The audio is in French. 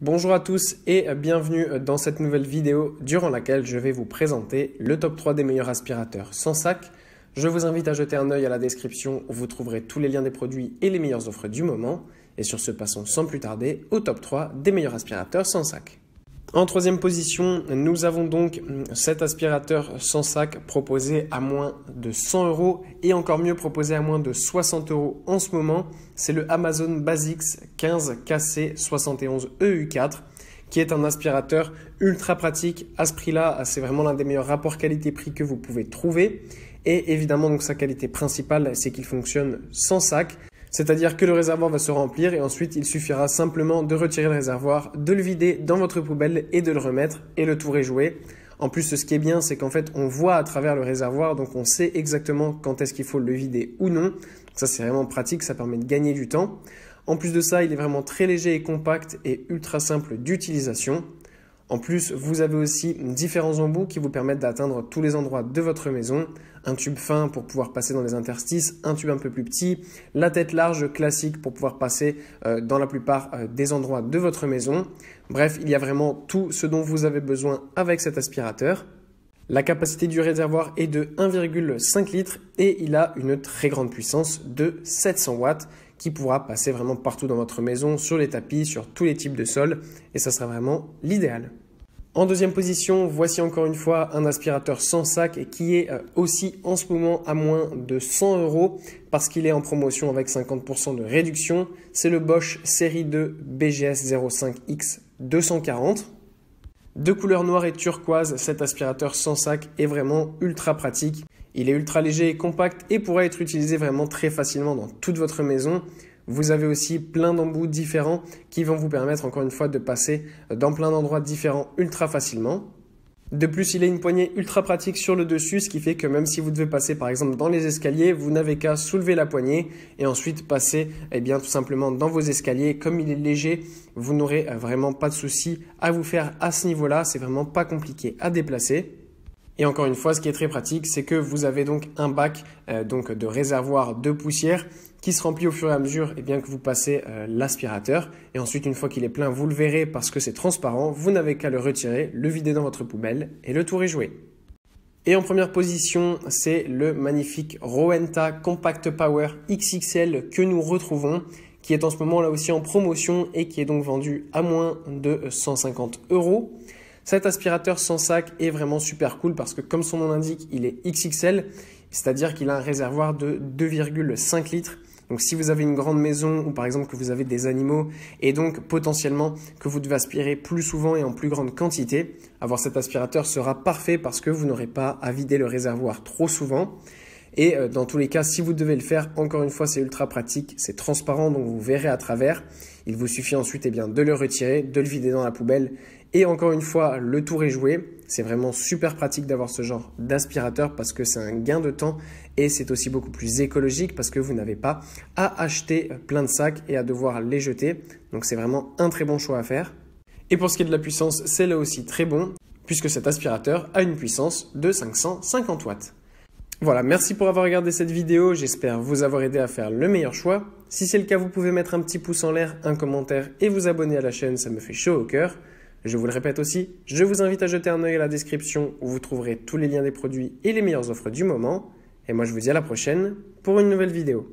Bonjour à tous et bienvenue dans cette nouvelle vidéo durant laquelle je vais vous présenter le top 3 des meilleurs aspirateurs sans sac. Je vous invite à jeter un œil à la description où vous trouverez tous les liens des produits et les meilleures offres du moment. Et sur ce, passons sans plus tarder au top 3 des meilleurs aspirateurs sans sac. En troisième position, nous avons donc cet aspirateur sans sac proposé à moins de 100 € et encore mieux proposé à moins de 60 € en ce moment. C'est le Amazon Basics 15KC71EU4 qui est un aspirateur ultra pratique. À ce prix-là, c'est vraiment l'un des meilleurs rapports qualité-prix que vous pouvez trouver. Et évidemment, donc, sa qualité principale, c'est qu'il fonctionne sans sac. C'est-à-dire que le réservoir va se remplir et ensuite il suffira simplement de retirer le réservoir, de le vider dans votre poubelle et de le remettre et le tour est joué. En plus, ce qui est bien, c'est qu'en fait, on voit à travers le réservoir, donc on sait exactement quand est-ce qu'il faut le vider ou non. Ça, c'est vraiment pratique, ça permet de gagner du temps. En plus de ça, il est vraiment très léger et compact et ultra simple d'utilisation. En plus, vous avez aussi différents embouts qui vous permettent d'atteindre tous les endroits de votre maison. Un tube fin pour pouvoir passer dans les interstices, un tube un peu plus petit, la tête large classique pour pouvoir passer dans la plupart des endroits de votre maison. Bref, il y a vraiment tout ce dont vous avez besoin avec cet aspirateur. La capacité du réservoir est de 1,5 litres et il a une très grande puissance de 700 watts qui pourra passer vraiment partout dans votre maison, sur les tapis, sur tous les types de sols et ça sera vraiment l'idéal. En deuxième position, voici encore une fois un aspirateur sans sac et qui est aussi en ce moment à moins de 100 € parce qu'il est en promotion avec 50% de réduction. C'est le Bosch Série 2 BGS 05X 240. De couleur noire et turquoise, cet aspirateur sans sac est vraiment ultra pratique. Il est ultra léger et compact et pourra être utilisé vraiment très facilement dans toute votre maison. Vous avez aussi plein d'embouts différents qui vont vous permettre encore une fois de passer dans plein d'endroits différents ultra facilement. De plus, il a une poignée ultra pratique sur le dessus, ce qui fait que même si vous devez passer par exemple dans les escaliers, vous n'avez qu'à soulever la poignée et ensuite passer tout simplement dans vos escaliers. Comme il est léger, vous n'aurez vraiment pas de souci à vous faire à ce niveau-là, c'est vraiment pas compliqué à déplacer. Et encore une fois, ce qui est très pratique, c'est que vous avez donc un bac de réservoir de poussière qui se remplit au fur et à mesure que vous passez l'aspirateur. Et ensuite, une fois qu'il est plein, vous le verrez parce que c'est transparent. Vous n'avez qu'à le retirer, le vider dans votre poubelle et le tour est joué. Et en première position, c'est le magnifique Rowenta Compact Power XXL que nous retrouvons, qui est en ce moment là aussi en promotion et qui est donc vendu à moins de 150 €. Cet aspirateur sans sac est vraiment super cool parce que comme son nom l'indique, il est XXL, c'est-à-dire qu'il a un réservoir de 2,5 litres. Donc si vous avez une grande maison ou par exemple que vous avez des animaux et donc potentiellement que vous devez aspirer plus souvent et en plus grande quantité, avoir cet aspirateur sera parfait parce que vous n'aurez pas à vider le réservoir trop souvent. Et dans tous les cas, si vous devez le faire, encore une fois, c'est ultra pratique, c'est transparent, donc vous verrez à travers. Il vous suffit ensuite de le retirer, de le vider dans la poubelle. Et encore une fois, le tour est joué. C'est vraiment super pratique d'avoir ce genre d'aspirateur parce que c'est un gain de temps et c'est aussi beaucoup plus écologique parce que vous n'avez pas à acheter plein de sacs et à devoir les jeter. Donc c'est vraiment un très bon choix à faire. Et pour ce qui est de la puissance, c'est là aussi très bon puisque cet aspirateur a une puissance de 550 watts. Voilà, merci pour avoir regardé cette vidéo, j'espère vous avoir aidé à faire le meilleur choix. Si c'est le cas, vous pouvez mettre un petit pouce en l'air, un commentaire et vous abonner à la chaîne, ça me fait chaud au cœur. Je vous le répète aussi, je vous invite à jeter un œil à la description où vous trouverez tous les liens des produits et les meilleures offres du moment. Et moi je vous dis à la prochaine pour une nouvelle vidéo.